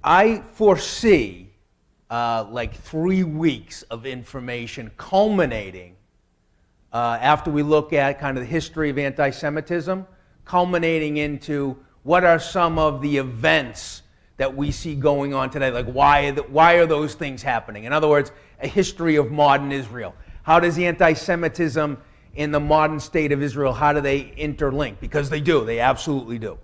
I foresee like 3 weeks of information culminating after we look at kind of the history of anti-Semitism, culminating into what are some of the events that we see going on today, like why are those things happening? In other words, a history of modern Israel. How does anti-Semitism in the modern state of Israel, how do they interlink? Because they do, they absolutely do.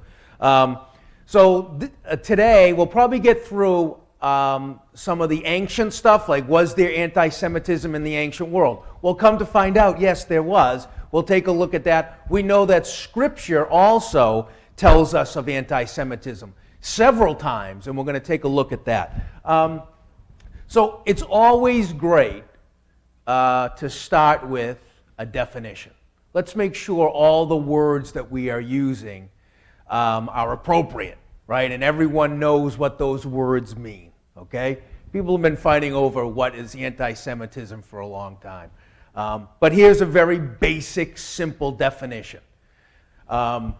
Today we'll probably get through some of the ancient stuff, like was there anti-Semitism in the ancient world? Well, come to find out, yes, there was. We'll take a look at that. We know that Scripture also tells us of anti-Semitism several times, and we're going to take a look at that. So it's always great to start with a definition. Let's make sure all the words that we are using are appropriate, right? And everyone knows what those words mean, okay? People have been fighting over what is anti-Semitism for a long time. But here's a very basic, simple definition. A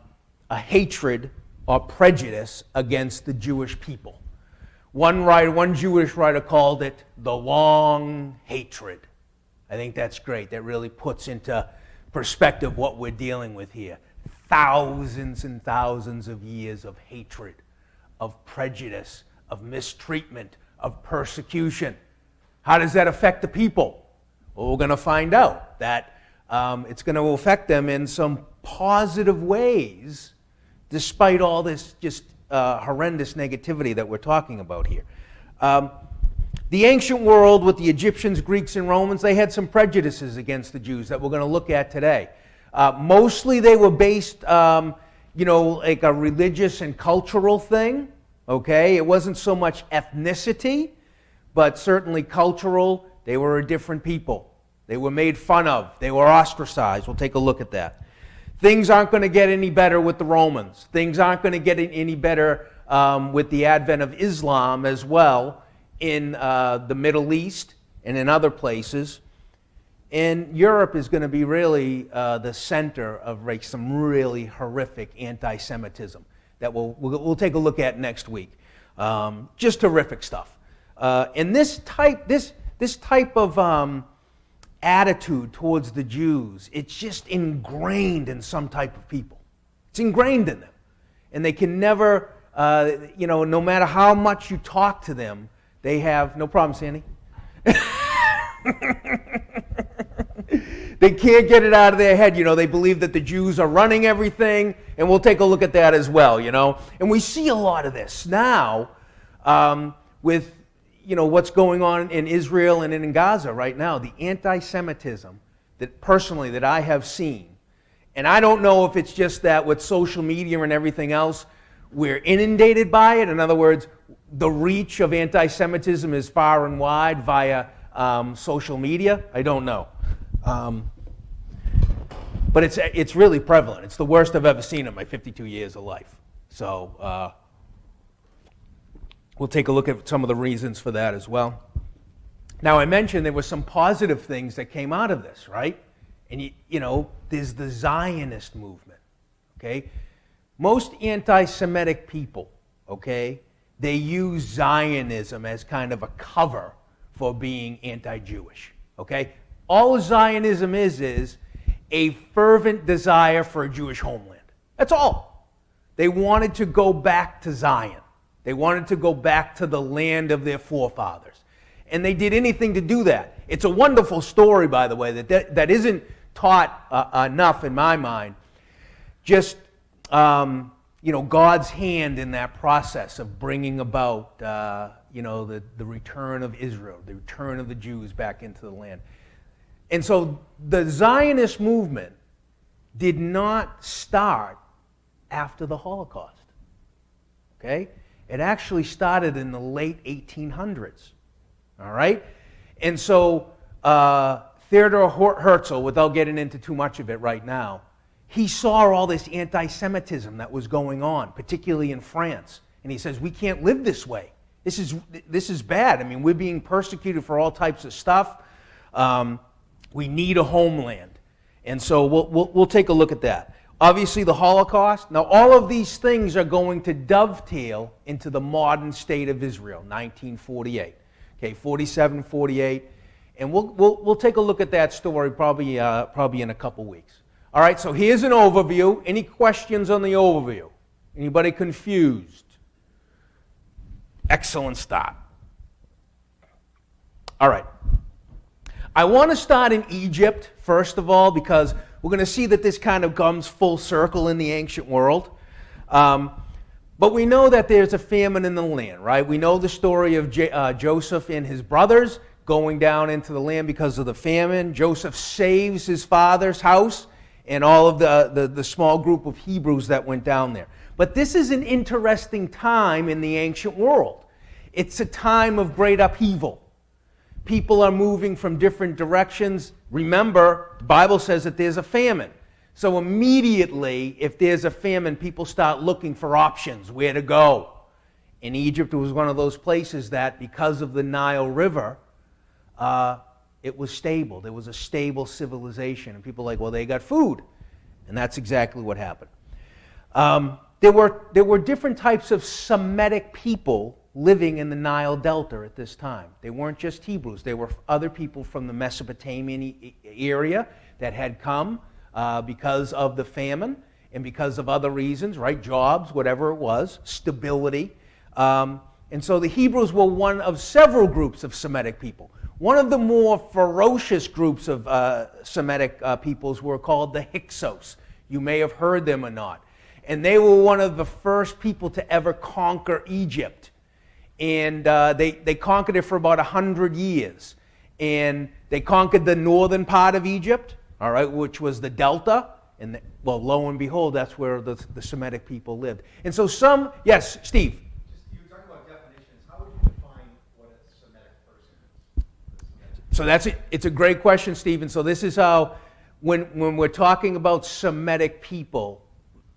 hatred or prejudice against the Jewish people. One Jewish writer called it the long hatred. I think that's great. That really puts into perspective what we're dealing with here. Thousands and thousands of years of hatred, of prejudice, of mistreatment, of persecution. How does that affect the people? Well, we're going to find out that it's going to affect them in some positive ways, despite all this just horrendous negativity that we're talking about here. The ancient world with the Egyptians, Greeks, and Romans, they had some prejudices against the Jews that we're going to look at today. Mostly they were based, like a religious and cultural thing, okay? It wasn't so much ethnicity, but certainly cultural. They were a different people. They were made fun of. They were ostracized. We'll take a look at that. Things aren't going to get any better with the Romans. Things aren't going to get any better with the advent of Islam as well in the Middle East and in other places. And Europe is going to be really the center of some really horrific anti-Semitism that we'll take a look at next week. Just horrific stuff. And this type of attitude towards the Jews, it's just ingrained in some type of people. It's ingrained in them. And they can never, no matter how much you talk to them, they have, no problem, Sandy. They can't get it out of their head. They believe that the Jews are running everything, and we'll take a look at that as well, And we see a lot of this now with, what's going on in Israel and in Gaza right now. The anti-Semitism that I have seen, and I don't know if it's just that with social media and everything else, we're inundated by it. In other words, the reach of anti-Semitism is far and wide via social media. I don't know. But it's really prevalent. It's the worst I've ever seen in my 52 years of life. So we'll take a look at some of the reasons for that as well. Now, I mentioned there were some positive things that came out of this, right? And, there's the Zionist movement, okay? Most anti-Semitic people, okay, they use Zionism as kind of a cover for being anti-Jewish, okay? All Zionism is a fervent desire for a Jewish homeland. That's all. They wanted to go back to Zion. They wanted to go back to the land of their forefathers. And they did anything to do that. It's a wonderful story, by the way, that isn't taught enough in my mind. Just, God's hand in that process of bringing about, the return of Israel, the return of the Jews back into the land. And so the Zionist movement did not start after the Holocaust, okay? It actually started in the late 1800s, all right? And so Theodor Herzl, without getting into too much of it right now, he saw all this anti-Semitism that was going on, particularly in France. And he says, we can't live this way. This is bad. I mean, we're being persecuted for all types of stuff. We need a homeland. And so we'll take a look at that. obviously the Holocaust. Now, all of these things are going to dovetail into the modern state of Israel, 1948. Okay, 47, 48. And we'll take a look at that story probably in a couple weeks. All right, so here's an overview. Any questions on the overview? Anybody confused? Excellent start. All right. I want to start in Egypt, first of all, because we're going to see that this kind of comes full circle in the ancient world. But we know that there's a famine in the land, right? We know the story of Joseph and his brothers going down into the land because of the famine. Joseph saves his father's house and all of the small group of Hebrews that went down there. But this is an interesting time in the ancient world. It's a time of great upheaval. People are moving from different directions. Remember, the Bible says that there's a famine. So immediately, if there's a famine, people start looking for options, where to go. In Egypt, it was one of those places that, because of the Nile River, it was stable. There was a stable civilization. And people were like, well, they got food. And that's exactly what happened. There were different types of Semitic people living in the Nile Delta at this time. They weren't just Hebrews. They were other people from the Mesopotamian area that had come because of the famine and because of other reasons, right? Jobs, whatever it was, stability. And so the Hebrews were one of several groups of Semitic people. One of the more ferocious groups of Semitic peoples were called the Hyksos. You may have heard them or not. And they were one of the first people to ever conquer Egypt. And they conquered it for about 100 years. And they conquered the northern part of Egypt, all right, which was the Delta. And well, lo and behold, that's where the Semitic people lived. And so yes, Steve. You were talking about definitions. How would you define what a Semitic person is? So it's a great question, Steve. And so this is how, when we're talking about Semitic people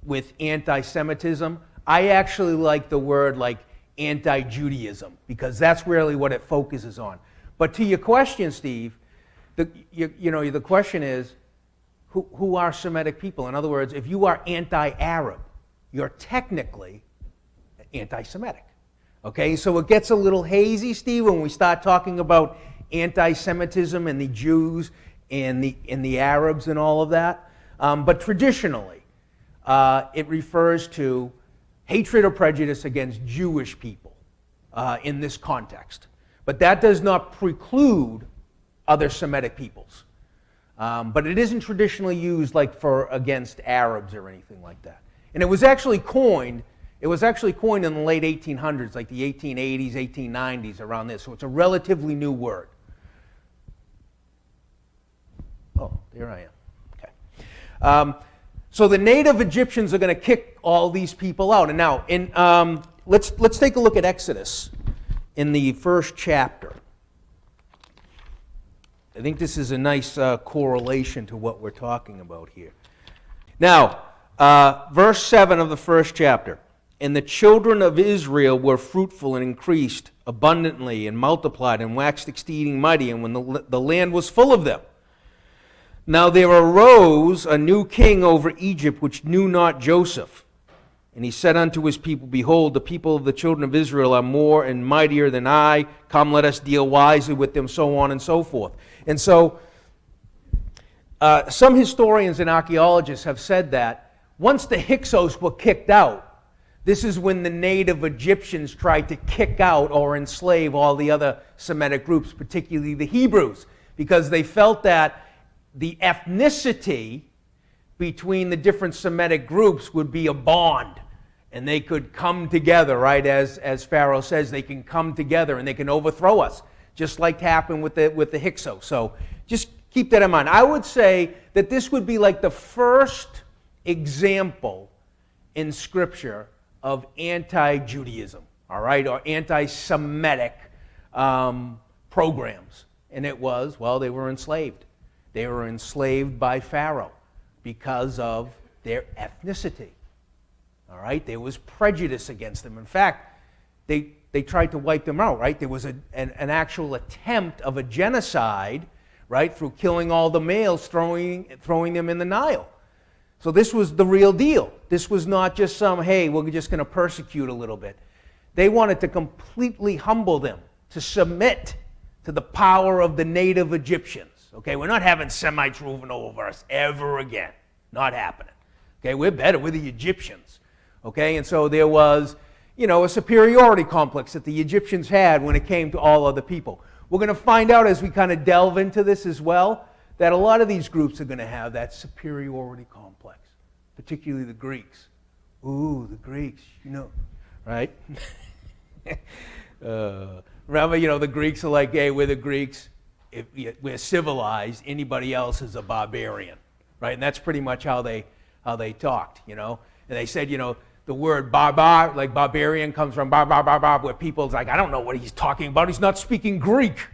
with anti-Semitism, I actually like the word like anti-Judaism, because that's really what it focuses on. But to your question, Steve, the question is, who are Semitic people? In other words, if you are anti-Arab, you're technically anti-Semitic. Okay, so it gets a little hazy, Steve, when we start talking about anti-Semitism and the Jews and the Arabs and all of that. But traditionally, it refers to hatred or prejudice against Jewish people in this context. But that does not preclude other Semitic peoples. But it isn't traditionally used like against Arabs or anything like that. And it was actually coined in the late 1800s, like the 1880s, 1890s, around this. So it's a relatively new word. Oh, there I am. Okay. So the native Egyptians are going to kick all these people out. And now, let's take a look at Exodus in the first chapter. I think this is a nice correlation to what we're talking about here. Now, verse 7 of the first chapter. And the children of Israel were fruitful and increased abundantly and multiplied and waxed exceeding mighty, and when the land was full of them. Now there arose a new king over Egypt, which knew not Joseph. And he said unto his people, behold, the people of the children of Israel are more and mightier than I. Come, let us deal wisely with them, so on and so forth. And so some historians and archaeologists have said that once the Hyksos were kicked out, this is when the native Egyptians tried to kick out or enslave all the other Semitic groups, particularly the Hebrews, because they felt that the ethnicity between the different Semitic groups would be a bond, and they could come together, right? As Pharaoh says, they can come together and they can overthrow us, just like happened with the Hyksos. So just keep that in mind. I would say that this would be like the first example in Scripture of anti-Judaism, all right, or anti-Semitic programs. And it was, well, they were enslaved. They were enslaved by Pharaoh because of their ethnicity. All right? There was prejudice against them. In fact, they tried to wipe them out, right? There was an actual attempt of a genocide, right, through killing all the males, throwing them in the Nile. So this was the real deal. This was not just some, hey, we're just going to persecute a little bit. They wanted to completely humble them, to submit to the power of the native Egyptians. Okay, we're not having Semites ruling over us ever again. Not happening. Okay, we're better. We're the Egyptians. Okay, and so there was, a superiority complex that the Egyptians had when it came to all other people. We're going to find out as we kind of delve into this as well that a lot of these groups are going to have that superiority complex, particularly the Greeks. Ooh, the Greeks, right? Remember, the Greeks are like, hey, we're the Greeks. If we're civilized, anybody else is a barbarian, right? And that's pretty much how they talked, And they said, the word barbar, like barbarian, comes from bar, where people's like, I don't know what he's talking about. He's not speaking Greek.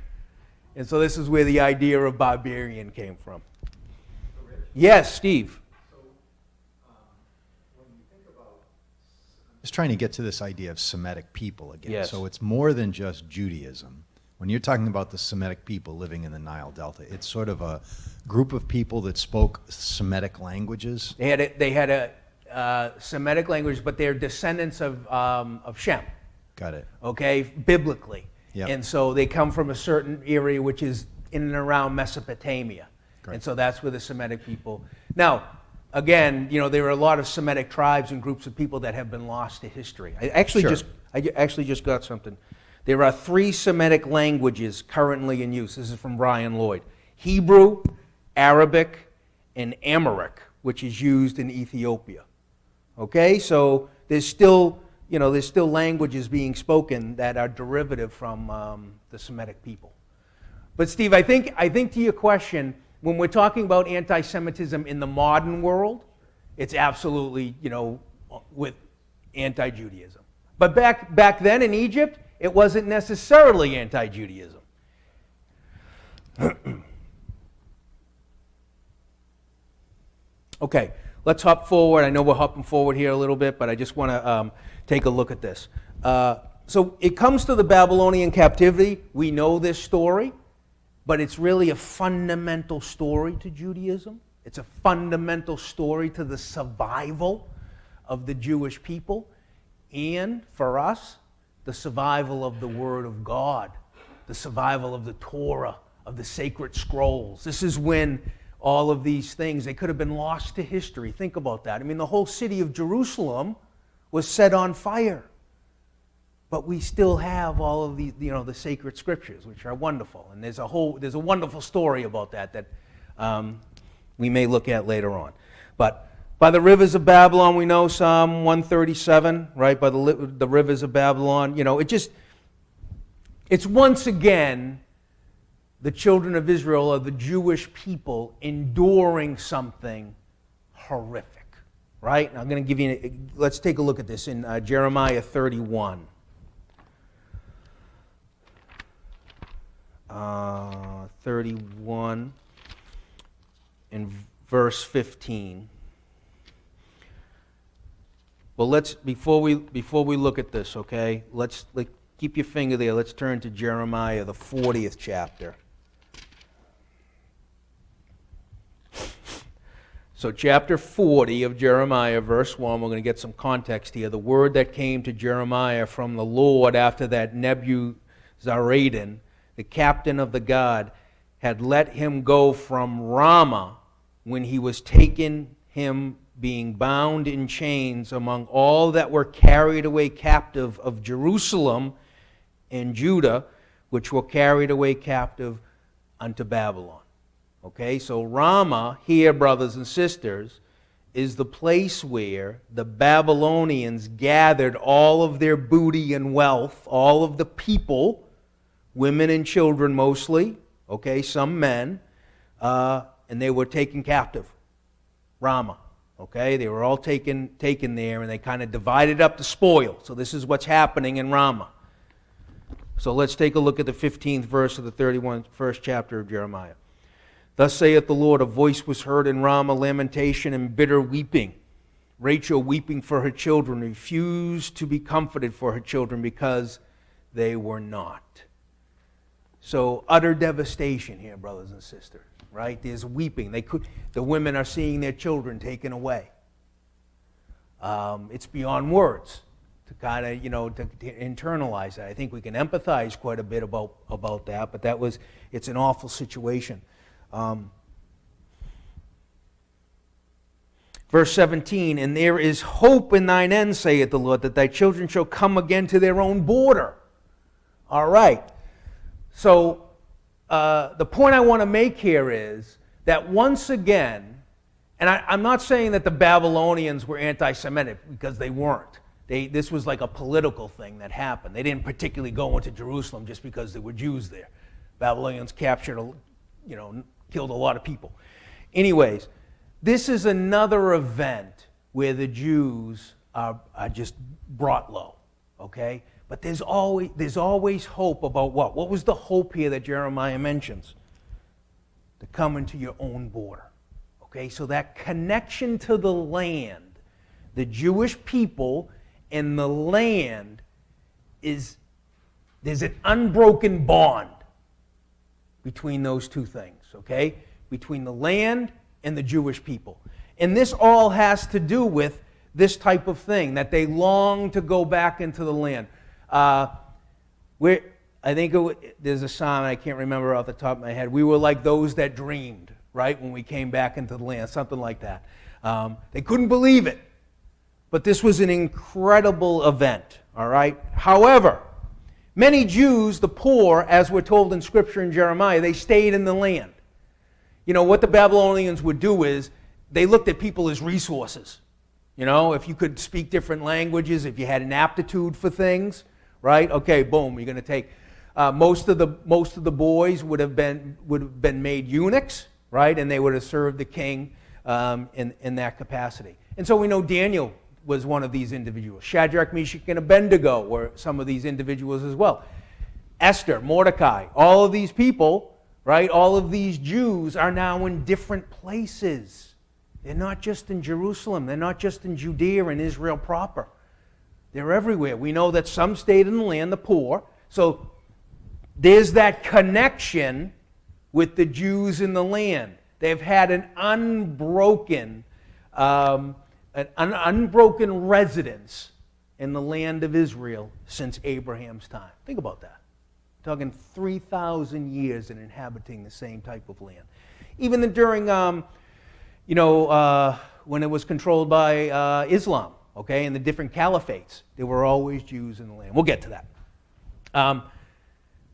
And so this is where the idea of barbarian came from. Yes, Steve. Just trying to get to this idea of Semitic people again. Yes. So it's more than just Judaism. When you're talking about the Semitic people living in the Nile Delta, it's sort of a group of people that spoke Semitic languages. They had a Semitic language, but they're descendants of Shem. Got it. Okay, biblically. Yep. And so they come from a certain area which is in and around Mesopotamia. Correct. And so that's where the Semitic people. Now, again, there are a lot of Semitic tribes and groups of people that have been lost to history. I actually just got something. There are 3 Semitic languages currently in use. This is from Brian Lloyd. Hebrew, Arabic, and Amharic, which is used in Ethiopia. Okay, so there's still languages being spoken that are derivative from the Semitic people. But Steve, I think to your question, when we're talking about anti-Semitism in the modern world, it's absolutely, with anti-Judaism. But back then in Egypt, it wasn't necessarily anti-Judaism. Okay, let's hop forward. I know we're hopping forward here a little bit, but I just want to take a look at this. So it comes to the Babylonian captivity. We know this story, but it's really a fundamental story to Judaism. It's a fundamental story to the survival of the Jewish people, and for us, the survival of the Word of God, the survival of the Torah, of the sacred scrolls. This is when all of these things, they could have been lost to history. Think about that. I mean, the whole city of Jerusalem was set on fire. But we still have all of the, the sacred scriptures, which are wonderful. And there's a wonderful story about that we may look at later on. But by the rivers of Babylon, we know Psalm 137, right? By the rivers of Babylon, it's once again the children of Israel or the Jewish people enduring something horrific, right? I'm going to give you, let's take a look at this in Jeremiah 31. 31 in verse 15. Well, before we look at this, okay, let's keep your finger there. Let's turn to Jeremiah, the 40th chapter. So chapter 40 of Jeremiah, verse 1, we're going to get some context here. The word that came to Jeremiah from the Lord after that Nebuzaradan, the captain of the guard, had let him go from Ramah when he was taken him being bound in chains among all that were carried away captive of Jerusalem and Judah, which were carried away captive unto Babylon. Okay, so Ramah here, brothers and sisters, is the place where the Babylonians gathered all of their booty and wealth, all of the people, women and children mostly, okay, some men, and they were taken captive. Ramah, okay, they were all taken there, and they kind of divided up the spoil. So this is what's happening in Ramah. So let's take a look at the 15th verse of the 31st chapter of Jeremiah. Thus saith the Lord, a voice was heard in Ramah, lamentation and bitter weeping. Rachel weeping for her children, refused to be comforted for her children because they were not. So utter devastation here, brothers and sisters, right? There's weeping. The women are seeing their children taken away. It's beyond words to kind of, to internalize that. I think we can empathize quite a bit about that, but it's an awful situation. Verse 17, and there is hope in thine end, saith the Lord, that thy children shall come again to their own border. All right. So the point I want to make here is that once again, and I'm not saying that the Babylonians were anti-Semitic, because they weren't. This was like a political thing that happened. They didn't particularly go into Jerusalem just because there were Jews there. Babylonians captured, killed a lot of people. Anyways, this is another event where the Jews are just brought low, okay? But there's always hope about what? What was the hope here that Jeremiah mentions? To come into your own border, okay? So that connection to the land, the Jewish people and the land, there's an unbroken bond between those two things, okay? Between the land and the Jewish people. And this all has to do with this type of thing, that they long to go back into the land. There's a song, I can't remember off the top of my head. We were like those that dreamed, right, when we came back into the land, something like that. They couldn't believe it. But this was an incredible event, all right? However, many Jews, the poor, as we're told in Scripture in Jeremiah, they stayed in the land. What the Babylonians would do is they looked at people as resources. If you could speak different languages, if you had an aptitude for things, right? Okay, boom, you're going to take. Most of the boys would have been made eunuchs, right? And they would have served the king in that capacity. And so we know Daniel was one of these individuals. Shadrach, Meshach, and Abednego were some of these individuals as well. Esther, Mordecai, all of these people. Right? All of these Jews are now in different places. They're not just in Jerusalem. They're not just in Judea and Israel proper. They're everywhere. We know that some stayed in the land, the poor. So there's that connection with the Jews in the land. They've had an unbroken residence in the land of Israel since Abraham's time. Think about that. Talking 3,000 years in inhabiting the same type of land. Even during, when it was controlled by Islam, okay, and the different caliphates, there were always Jews in the land. We'll get to that.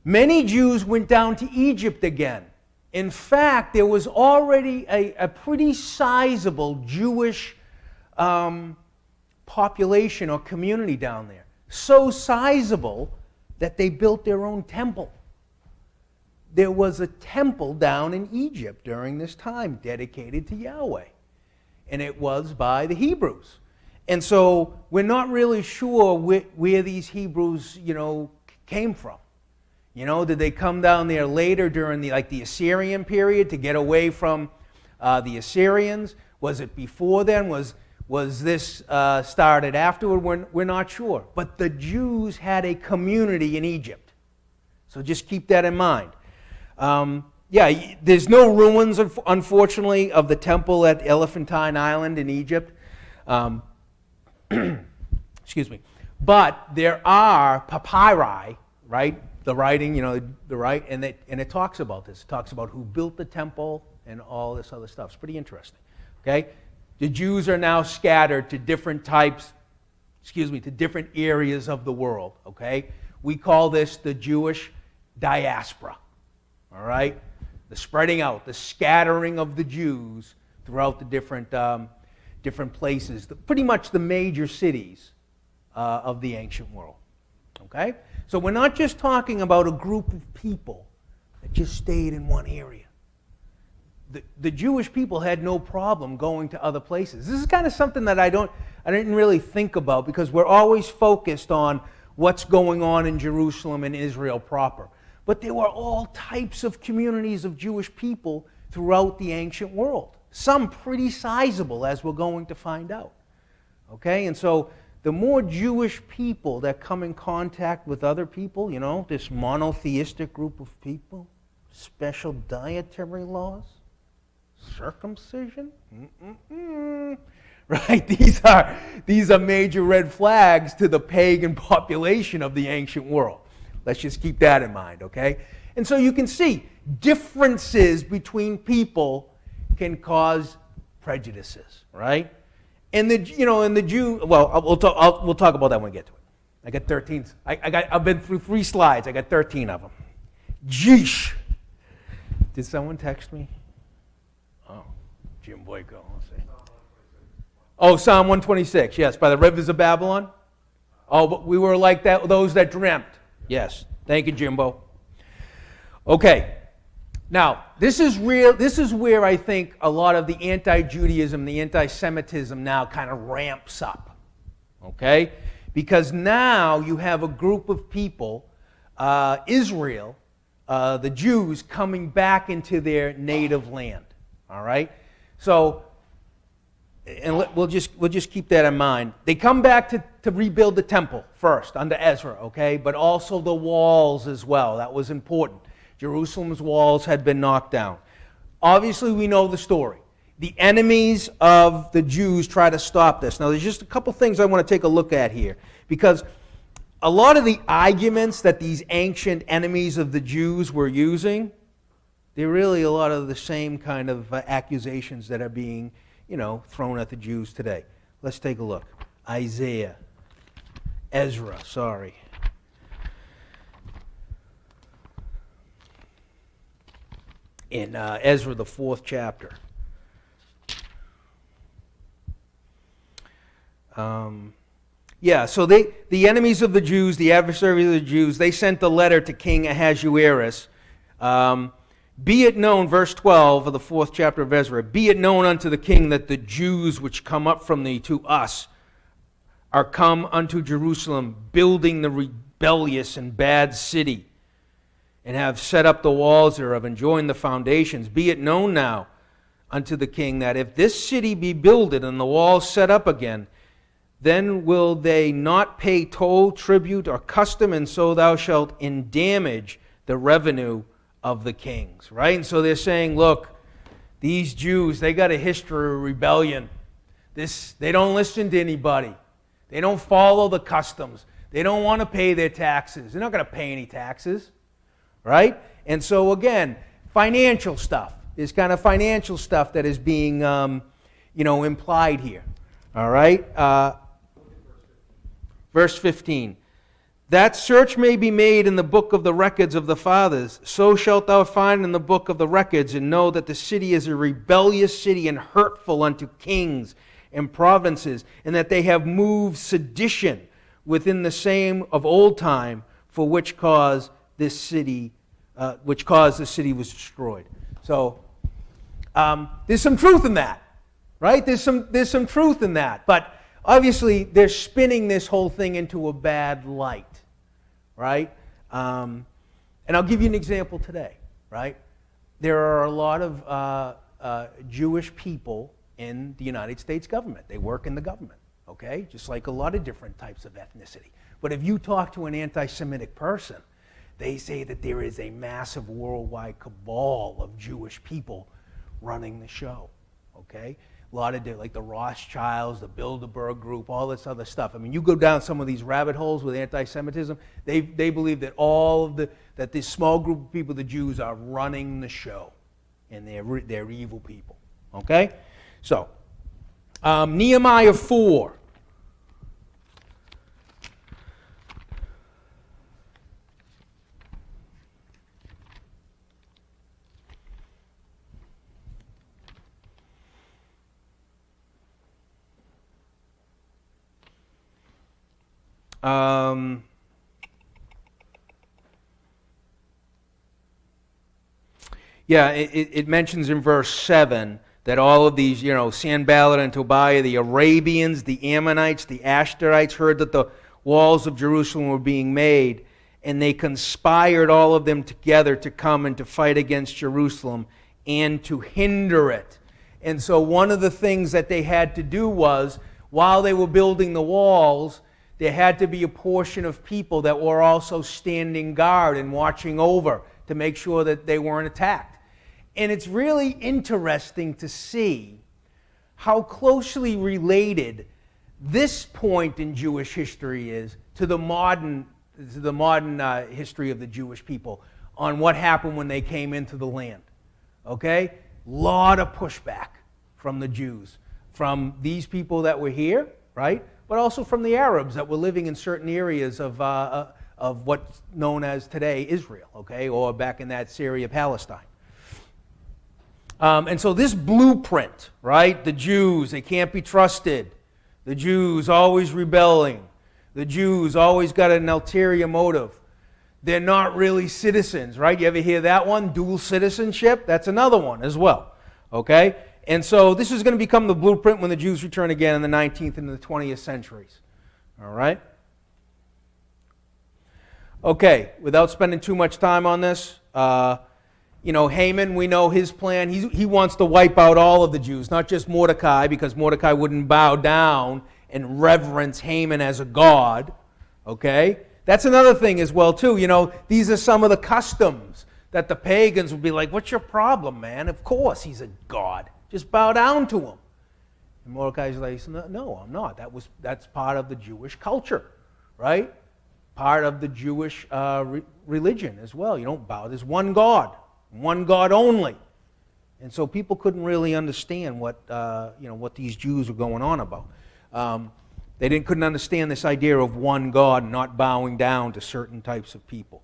Many Jews went down to Egypt again. In fact, there was already a pretty sizable Jewish population or community down there. So sizable that they built their own temple. There was a temple down in Egypt during this time dedicated to Yahweh. And it was by the Hebrews. And so we're not really sure where these Hebrews, came from. Did they come down there later during the Assyrian period to get away from the Assyrians? Was it before then? Was this started afterward? We're not sure. But the Jews had a community in Egypt. So just keep that in mind. There's no ruins, unfortunately, of the temple at Elephantine Island in Egypt. Excuse me. But there are papyri, right? The writing, and it talks about this. It talks about who built the temple and all this other stuff. It's pretty interesting. Okay? The Jews are now scattered to different different areas of the world, okay? We call this the Jewish diaspora, all right? The spreading out, the scattering of the Jews throughout the different places, pretty much the major cities of the ancient world, okay? So we're not just talking about a group of people that just stayed in one area. The Jewish people had no problem going to other places. This is kind of something that I didn't really think about, because we're always focused on what's going on in Jerusalem and Israel proper. But there were all types of communities of Jewish people throughout the ancient world. Some pretty sizable, as we're going to find out. Okay? And so the more Jewish people that come in contact with other people, this monotheistic group of people, special dietary laws, circumcision, right? These are major red flags to the pagan population of the ancient world. Let's just keep that in mind, okay? And so you can see differences between people can cause prejudices, right? And the Jew. Well, we'll talk about that when we get to it. I got 13. I've been through 3 slides. I got 13 of them. Jeesh. Did someone text me? Oh, Jim Boyko. Let's see. Oh, Psalm 126. Yes, by the rivers of Babylon. Oh, but we were like that. Those that dreamt. Yes. Thank you, Jimbo. Okay. Now, this is real. This is where I think a lot of the anti-Judaism, the anti-Semitism now kind of ramps up. Okay? Because now you have a group of people, Israel, the Jews, coming back into their native land. All right? So, and we'll just keep that in mind. They come back to rebuild the temple first under Ezra, okay? But also the walls as well. That was important. Jerusalem's walls had been knocked down. Obviously, we know the story. The enemies of the Jews try to stop this. Now, there's just a couple things I want to take a look at here, because a lot of the arguments that these ancient enemies of the Jews were using, they're really a lot of the same kind of accusations that are being, thrown at the Jews today. Let's take a look. Ezra. In Ezra, the 4th chapter. So the enemies of the Jews, the adversaries of the Jews, they sent a letter to King Ahasuerus. Be it known, verse 12 of the 4th chapter of Ezra, be it known unto the king that the Jews which come up from thee to us are come unto Jerusalem, building the rebellious and bad city, and have set up the walls thereof, and joined the foundations. Be it known now unto the king that if this city be builded and the walls set up again, then will they not pay toll, tribute, or custom, and so thou shalt endamage the revenue of the kings. Right? And so they're saying, look, these Jews, they got a history of rebellion. They don't listen to anybody. They don't follow the customs. They don't want to pay their taxes. They're not going to pay any taxes. Right? And so again, financial stuff. There's kind of financial stuff that is being, implied here. All right? Verse 15. That search may be made in the book of the records of the fathers. So shalt thou find in the book of the records, and know that the city is a rebellious city and hurtful unto kings and provinces, and that they have moved sedition within the same of old time, for which cause the city was destroyed. So there's some truth in that, right? There's some truth in that, but obviously they're spinning this whole thing into a bad light, right? And I'll give you an example today, right? There are a lot of Jewish people in the United States government. They work in the government, okay? Just like a lot of different types of ethnicity. But if you talk to an anti-Semitic person, they say that there is a massive worldwide cabal of Jewish people running the show, okay? A lot of like the Rothschilds, the Bilderberg Group, all this other stuff. I mean, you go down some of these rabbit holes with anti-Semitism, they believe that that this small group of people, the Jews, are running the show, and they're evil people, okay? So, Nehemiah 4. It mentions in verse 7 that all of these, Sanballat and Tobiah, the Arabians, the Ammonites, the Ashterites, heard that the walls of Jerusalem were being made, and they conspired all of them together to come and to fight against Jerusalem and to hinder it. And so one of the things that they had to do was, while they were building the walls, there had to be a portion of people that were also standing guard and watching over to make sure that they weren't attacked. And it's really interesting to see how closely related this point in Jewish history is to the modern history of the Jewish people on what happened when they came into the land. Okay? Lot of pushback from the Jews, from these people that were here, right? But also from the Arabs that were living in certain areas of what's known as today Israel, okay, or back in that Syria, Palestine. And so this blueprint, right? The Jews, they can't be trusted. The Jews always rebelling. The Jews always got an ulterior motive. They're not really citizens, right? You ever hear that one? Dual citizenship? That's another one as well, okay? And so this is going to become the blueprint when the Jews return again in the 19th and the 20th centuries, all right? Okay, without spending too much time on this, Haman, we know his plan. He wants to wipe out all of the Jews, not just Mordecai, because Mordecai wouldn't bow down and reverence Haman as a god, okay? That's another thing as well, too. These are some of the customs that the pagans would be like, what's your problem, man? Of course he's a god. Just bow down to him. And Mordecai's like, no, I'm not. That's part of the Jewish culture, right? Part of the Jewish religion as well. You don't bow. There's one God only. And so people couldn't really understand what these Jews were going on about. They couldn't understand this idea of one God and not bowing down to certain types of people.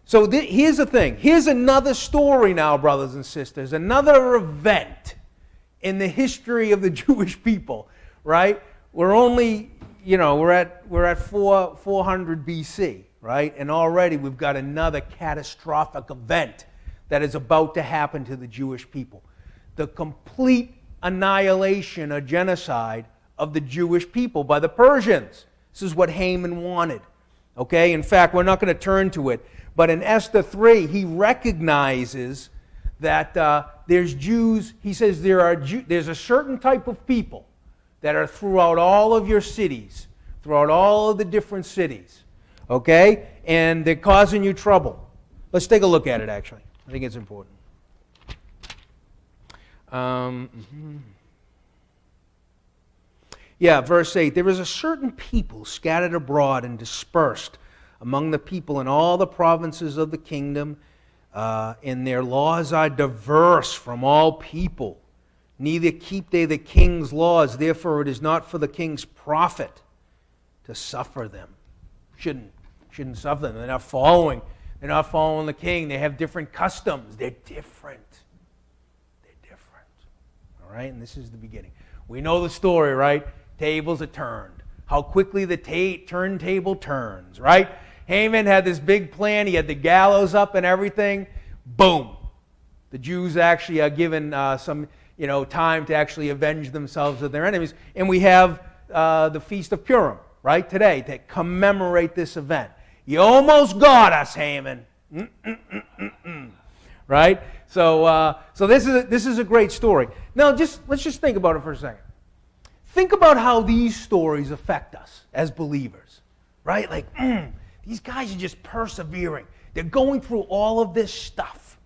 Here's the thing. Here's another story now, brothers and sisters. Another event in the history of the Jewish people, right? We're only, we're at 400 BC, right? And already we've got another catastrophic event that is about to happen to the Jewish people. The complete annihilation or genocide of the Jewish people by the Persians. This is what Haman wanted. Okay? In fact, we're not going to turn to it. But in Esther 3, he recognizes that there's Jews. He says there's a certain type of people that are throughout all of your cities, throughout all of the different cities. Okay? And they're causing you trouble. Let's take a look at it, actually. I think it's important. Verse 8. There is a certain people scattered abroad and dispersed among the people in all the provinces of the kingdom, and their laws are diverse from all people. Neither keep they the king's laws. Therefore it is not for the king's profit to suffer them. Shouldn't suffer them. They're not following the king. They have different customs. They're different. All right, and this is the beginning. We know the story, right? Tables are turned. How quickly the turntable turns, right? Haman had this big plan. He had the gallows up and everything. Boom. The Jews actually are given some time to actually avenge themselves of their enemies. And we have the Feast of Purim, right, today to commemorate this event. You almost got us, Haman. Right? So this is a great story. Now, let's just think about it for a second. Think about how these stories affect us as believers, right? Like, these guys are just persevering. They're going through all of this stuff,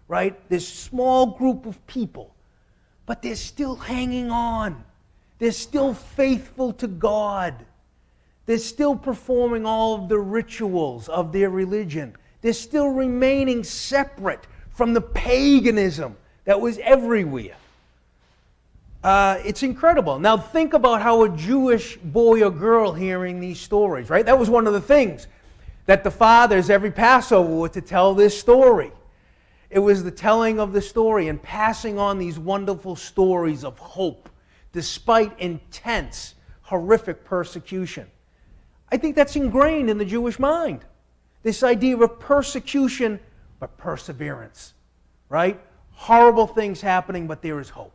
right? This small group of people, but they're still hanging on. They're still faithful to God. They're still performing all of the rituals of their religion. They're still remaining separate from the paganism that was everywhere. It's incredible. Now think about how a Jewish boy or girl hearing these stories, right? That was one of the things that the fathers every Passover were to tell this story. It was the telling of the story and passing on these wonderful stories of hope despite intense, horrific persecution. I think that's ingrained in the Jewish mind. This idea of persecution, but perseverance, right? Horrible things happening, but there is hope.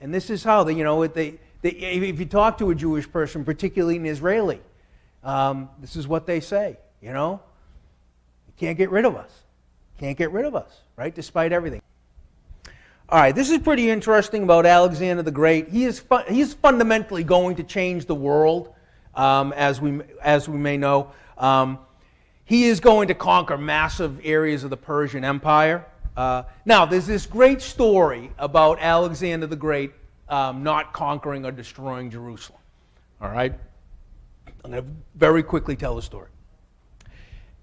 And this is how if you talk to a Jewish person, particularly an Israeli, this is what they say. You can't get rid of us. Can't get rid of us, right? Despite everything. All right, this is pretty interesting about Alexander the Great. He's fundamentally going to change the world, as we may know. He is going to conquer massive areas of the Persian Empire. Now, there's this great story about Alexander the Great not conquering or destroying Jerusalem. All right? I'm going to very quickly tell the story.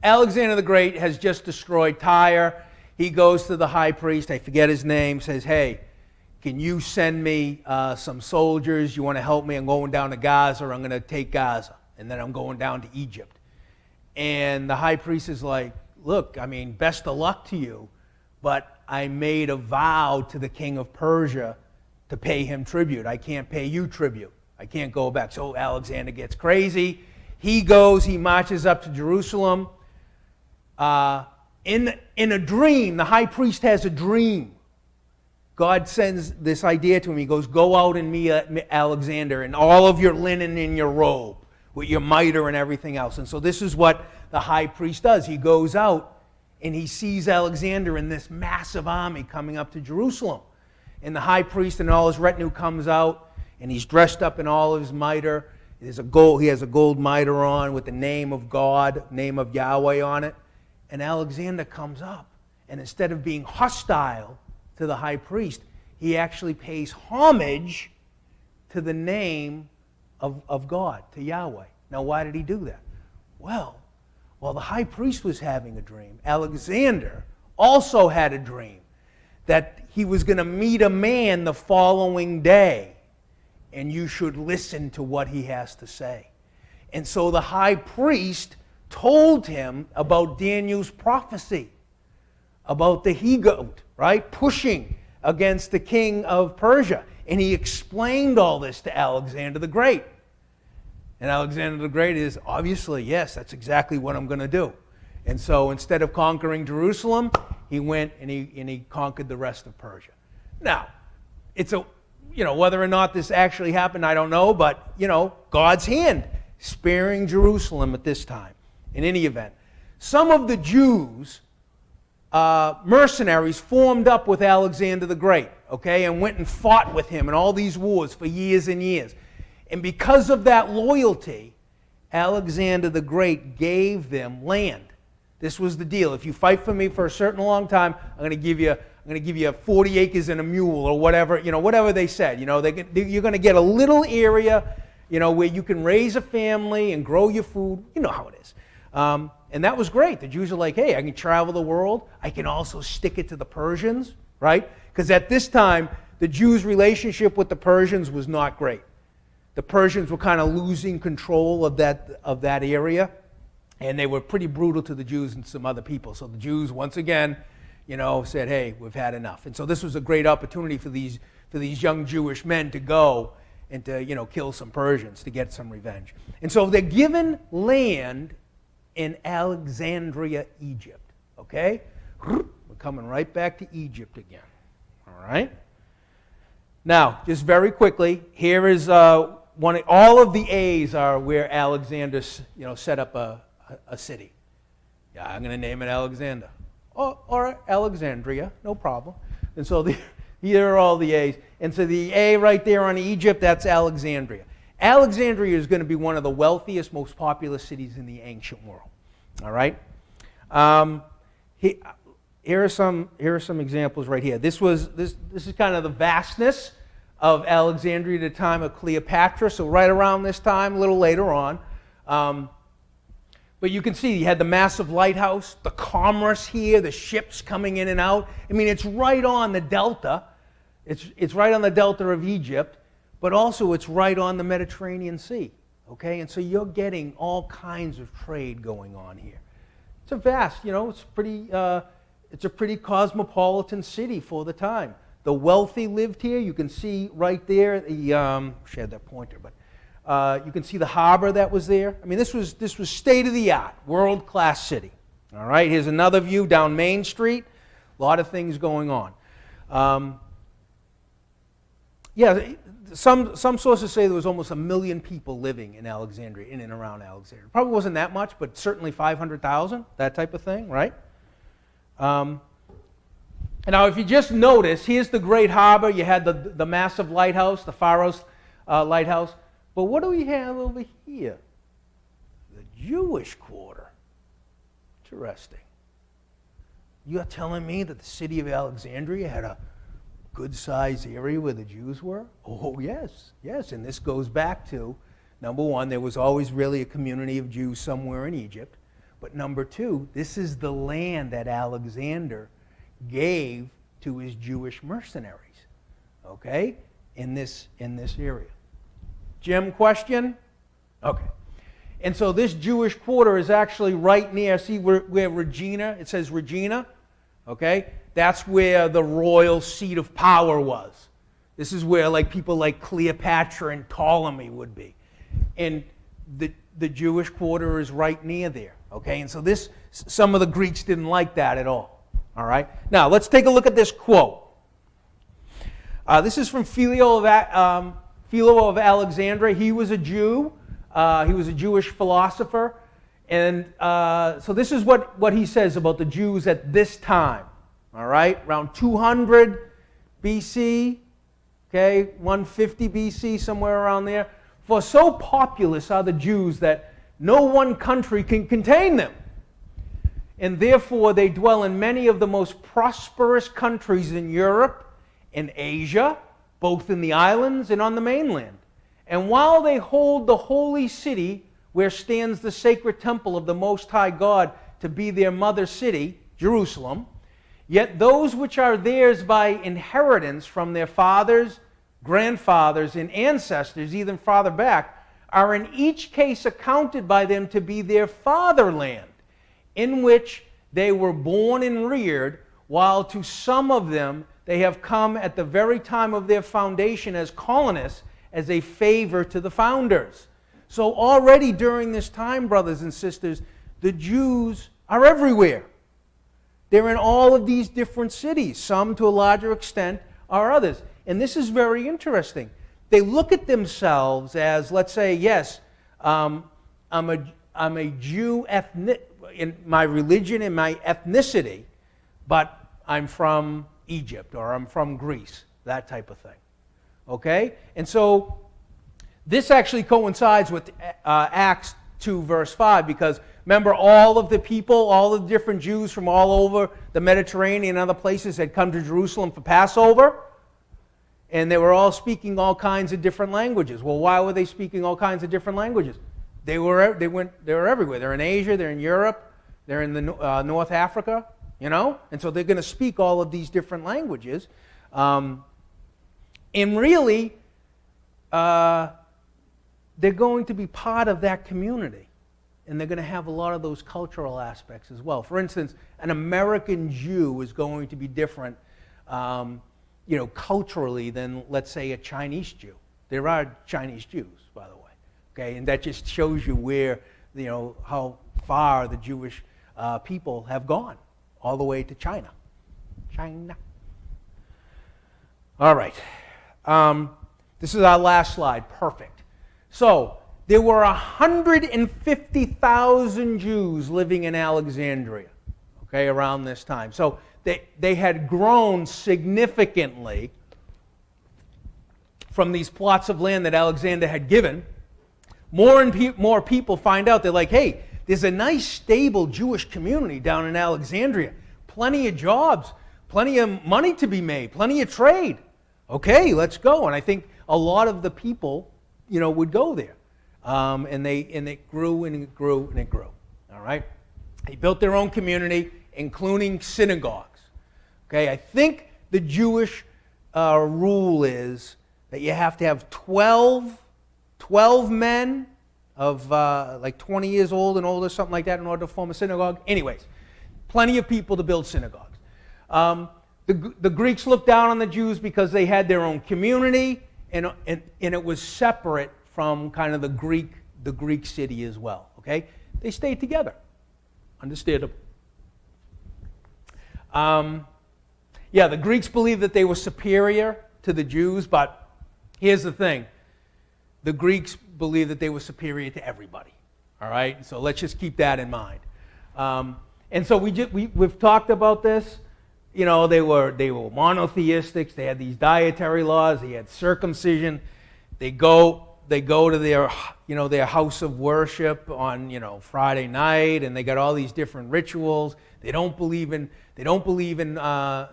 Alexander the Great has just destroyed Tyre. He goes to the high priest, I forget his name, says, hey, can you send me some soldiers? You want to help me? I'm going down to Gaza, or I'm going to take Gaza, and then I'm going down to Egypt. And the high priest is like, look, I mean, best of luck to you, but I made a vow to the king of Persia to pay him tribute. I can't pay you tribute. I can't go back. So Alexander gets crazy. He goes, he marches up to Jerusalem. In a dream, the high priest has a dream. God sends this idea to him. He goes, go out and meet Alexander in all of your linen in your robe, with your mitre and everything else. And so this is what the high priest does. He goes out and he sees Alexander in this massive army coming up to Jerusalem. And the high priest and all his retinue comes out, and he's dressed up in all of his mitre. He has a gold mitre on with the name of God, name of Yahweh on it. And Alexander comes up, and instead of being hostile to the high priest, he actually pays homage to the name of God, to Yahweh. Now, why did he do that? Well, while the high priest was having a dream, Alexander also had a dream that he was going to meet a man the following day, and you should listen to what he has to say. And so the high priest told him about Daniel's prophecy, about the he-goat, right, pushing against the king of Persia. And he explained all this to Alexander the Great. And Alexander the Great is, obviously, yes, that's exactly what I'm going to do. And so instead of conquering Jerusalem, he went and he conquered the rest of Persia. Now, it's whether or not this actually happened, I don't know, but, God's hand sparing Jerusalem at this time. In any event, some of the Jews, mercenaries, formed up with Alexander the Great, okay, and went and fought with him in all these wars for years and years. And because of that loyalty, Alexander the Great gave them land. This was the deal. If you fight for me for a certain long time, I'm going to give you 40 acres and a mule, or whatever, whatever they said. You're going to get a little area, where you can raise a family and grow your food. You know how it is. And that was great. The Jews are like, hey, I can travel the world. I can also stick it to the Persians, right? Because at this time, the Jews' relationship with the Persians was not great. The Persians were kind of losing control of that area, and they were pretty brutal to the Jews and some other people. So the Jews, once again, said, hey, we've had enough. And so this was a great opportunity for these young Jewish men to go and to, kill some Persians, to get some revenge. And so they're given land in Alexandria, Egypt. Okay? We're coming right back to Egypt again. All right? Now, just very quickly, here is all of the A's are where Alexander, set up a city. Yeah, I'm going to name it Alexander. Or Alexandria, no problem. And so here are all the A's. And so the A right there on Egypt, that's Alexandria. Alexandria is going to be one of the wealthiest, most populous cities in the ancient world. All right? Here are some examples right here. This is kind of the vastness of Alexandria at the time of Cleopatra, so right around this time, a little later on. But you can see you had the massive lighthouse, the commerce here, the ships coming in and out. I mean, it's right on the delta. It's right on the delta of Egypt, but also it's right on the Mediterranean Sea. Okay, and so you're getting all kinds of trade going on here. It's a vast, it's a pretty cosmopolitan city for the time. The wealthy lived here. You can see right there. She had that pointer, but you can see the harbor that was there. I mean, this was state of the art, world class city. All right, here's another view down Main Street. A lot of things going on. Some sources say there was almost 1 million people living in Alexandria, in and around Alexandria. Probably wasn't that much, but certainly 500,000, that type of thing, right? And now, if you just notice, here's the Great Harbor. You had the massive lighthouse, the Pharos lighthouse. But what do we have over here? The Jewish quarter. Interesting. You're telling me that the city of Alexandria had a good-sized area where the Jews were? Oh, yes, yes. And this goes back to, number one, there was always really a community of Jews somewhere in Egypt. But number two, this is the land that Alexander gave to his Jewish mercenaries, okay, in this area. Jim, question? Okay. And so this Jewish quarter is actually right near, see where Regina, it says Regina, okay? That's where the royal seat of power was. This is where like people like Cleopatra and Ptolemy would be. And the Jewish quarter is right near there, okay? And so some of the Greeks didn't like that at all right? Now, let's take a look at this quote. This is from Philo of Alexandria. He was a Jew. He was a Jewish philosopher. And so this is what he says about the Jews at this time. All right? Around 200 BC, okay, 150 BC, somewhere around there. For so populous are the Jews that no one country can contain them. And therefore they dwell in many of the most prosperous countries in Europe and Asia, both in the islands and on the mainland. And while they hold the holy city, where stands the sacred temple of the Most High God to be their mother city, Jerusalem, yet those which are theirs by inheritance from their fathers, grandfathers, and ancestors, even farther back, are in each case accounted by them to be their fatherland, in which they were born and reared, while to some of them they have come at the very time of their foundation as colonists, as a favor to the founders. So already during this time, brothers and sisters, the Jews are everywhere. They're in all of these different cities, some to a larger extent are others. And this is very interesting. They look at themselves as, let's say, yes, I'm a Jew in my religion and my ethnicity, but I'm from Egypt or I'm from Greece, that type of thing. Okay? And so this actually coincides with Acts 2, verse 5, because remember all of the people, all the different Jews from all over the Mediterranean and other places had come to Jerusalem for Passover, and they were all speaking all kinds of different languages. Well, why were they speaking all kinds of different languages? They were everywhere. They're in Asia, they're in Europe, they're in the North Africa, you know? And so they're going to speak all of these different languages. And really, they're going to be part of that community. And they're going to have a lot of those cultural aspects as well. For instance, an American Jew is going to be different, culturally than, let's say, a Chinese Jew. There are Chinese Jews, by the way. Okay, and that just shows you where, how far the Jewish people have gone, all the way to China. China. All right. This is our last slide. Perfect. So, there were 150,000 Jews living in Alexandria, okay, around this time. So, they had grown significantly from these plots of land that Alexander had given. More and more people find out, they're like, hey, there's a nice, stable Jewish community down in Alexandria. Plenty of jobs, plenty of money to be made, plenty of trade. Okay, let's go. And I think a lot of the people, would go there. And it grew and it grew and it grew. All right? They built their own community, including synagogues. Okay, I think the Jewish rule is that you have to have 12 men of like 20 years old and older, something like that, in order to form a synagogue. Anyways, plenty of people to build synagogues. The Greeks looked down on the Jews because they had their own community, and it was separate from kind of the Greek city as well. Okay, they stayed together. Understandable. The Greeks believed that they were superior to the Jews, but here's the thing. The Greeks believed that they were superior to everybody. All right? So let's just keep that in mind. And so we've talked about this. they were monotheistics. They had these dietary laws. They had circumcision. They go to their house of worship on Friday night, and they got all these different rituals. They don't believe in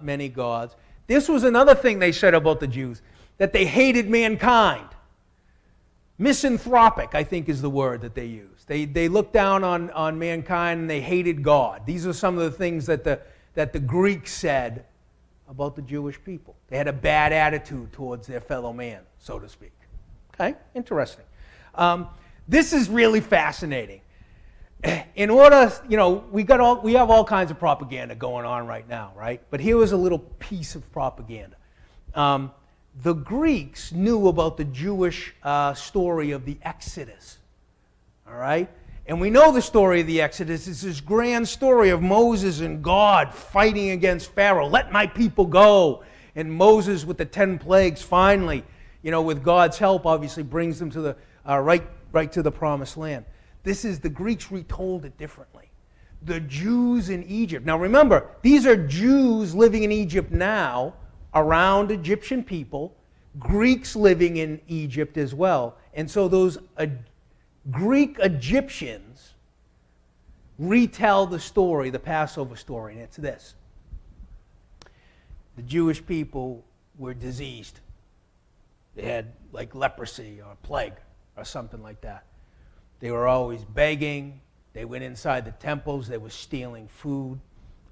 many gods. This was another thing they said about the Jews, that they hated mankind. Misanthropic, I think, is the word that they use. They looked down on mankind and they hated God. These are some of the things that the Greeks said about the Jewish people. They had a bad attitude towards their fellow man, so to speak. Okay, interesting. This is really fascinating. In order, we have all kinds of propaganda going on right now, right? But here was a little piece of propaganda. The Greeks knew about the Jewish story of the Exodus, all right? And we know the story of the Exodus. It's this grand story of Moses and God fighting against Pharaoh. Let my people go. And Moses, with the 10 plagues, finally, with God's help, obviously brings them to the right to the promised land. The Greeks retold it differently. The Jews in Egypt. Now remember, these are Jews living in Egypt now, around Egyptian people, Greeks living in Egypt as well. And so those Greek Egyptians retell the story, the Passover story, and it's this. The Jewish people were diseased. They had like leprosy or plague or something like that. They were always begging. They went inside the temples. They were stealing food.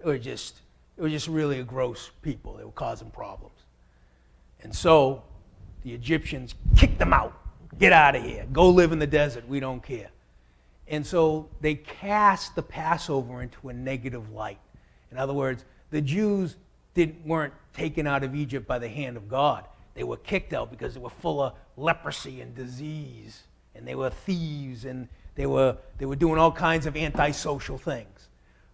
It was just really a gross people. They were causing problems. And so the Egyptians kicked them out. Get out of here. Go live in the desert. We don't care. And so they cast the Passover into a negative light. In other words, the Jews weren't taken out of Egypt by the hand of God. They were kicked out because they were full of leprosy and disease. And they were thieves, and they were doing all kinds of antisocial things.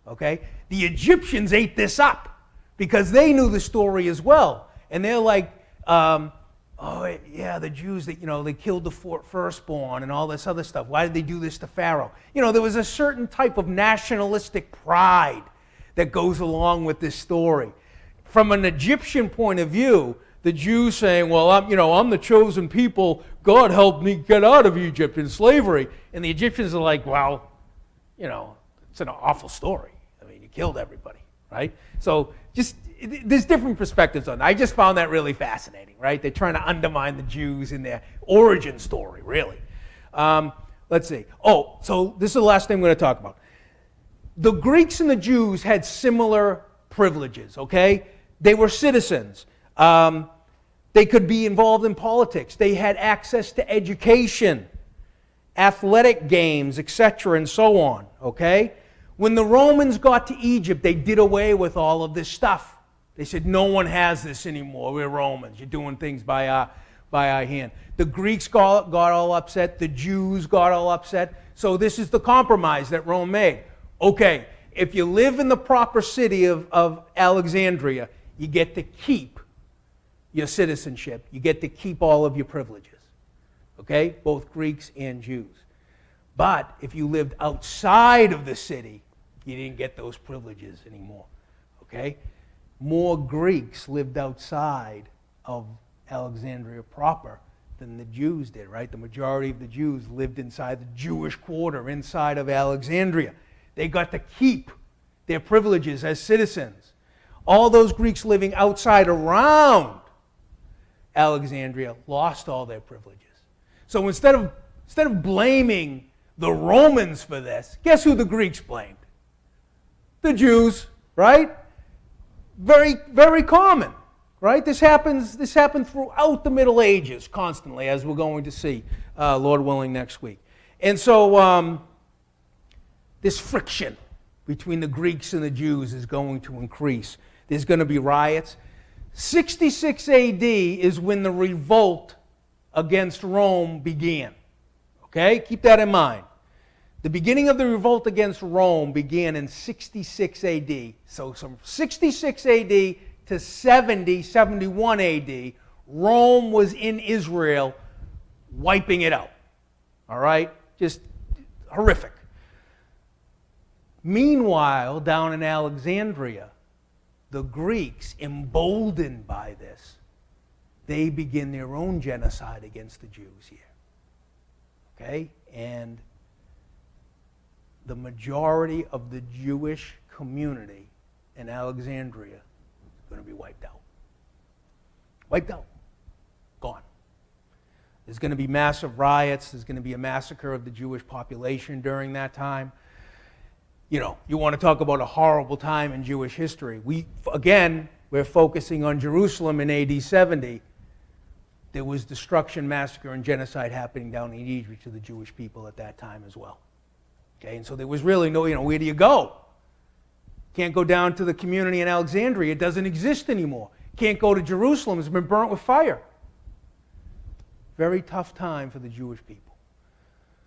Okay? The Egyptians ate this up because they knew the story as well. And they're like, the Jews, they killed the firstborn and all this other stuff. Why did they do this to Pharaoh? There was a certain type of nationalistic pride that goes along with this story. From an Egyptian point of view, the Jews saying, well, I'm the chosen people. God helped me get out of Egypt in slavery. And the Egyptians are like, well, it's an awful story. I mean, you killed everybody, right? So there's different perspectives on it. I just found that really fascinating, right? They're trying to undermine the Jews in their origin story, really. Let's see. So this is the last thing I'm going to talk about. The Greeks and the Jews had similar privileges, okay? They were citizens. They could be involved in politics. They had access to education, athletic games, etc., and so on, okay? When the Romans got to Egypt, they did away with all of this stuff. They said, no one has this anymore. We're Romans. You're doing things by our hand. The Greeks got all upset. The Jews got all upset. So this is the compromise that Rome made. Okay, if you live in the proper city of Alexandria, you get to keep your citizenship. You get to keep all of your privileges. Okay? Both Greeks and Jews. But if you lived outside of the city, you didn't get those privileges anymore. Okay? More Greeks lived outside of Alexandria proper than the Jews did, right? The majority of the Jews lived inside the Jewish quarter, inside of Alexandria. They got to keep their privileges as citizens. All those Greeks living outside around Alexandria lost all their privileges. So instead of blaming the Romans for this, guess who the Greeks blamed? The Jews, right? Very, very common, right? This happened throughout the Middle Ages constantly, as we're going to see, Lord willing, next week. And so this friction between the Greeks and the Jews is going to increase. There's going to be riots. 66 AD is when the revolt against Rome began. Okay? Keep that in mind. The beginning of the revolt against Rome began in 66 AD. So from 66 AD to 71 AD, Rome was in Israel wiping it out. All right? Just horrific. Meanwhile, down in Alexandria, the Greeks, emboldened by this, they begin their own genocide against the Jews here. Okay? And the majority of the Jewish community in Alexandria is going to be wiped out. Wiped out. Gone. There's going to be massive riots. There's going to be a massacre of the Jewish population during that time. You know, you want to talk about a horrible time in Jewish history. We're focusing on Jerusalem in AD 70. There was destruction, massacre, and genocide happening down in Egypt to the Jewish people at that time as well. Okay, and so there was really no, where do you go? Can't go down to the community in Alexandria. It doesn't exist anymore. Can't go to Jerusalem. It's been burnt with fire. Very tough time for the Jewish people.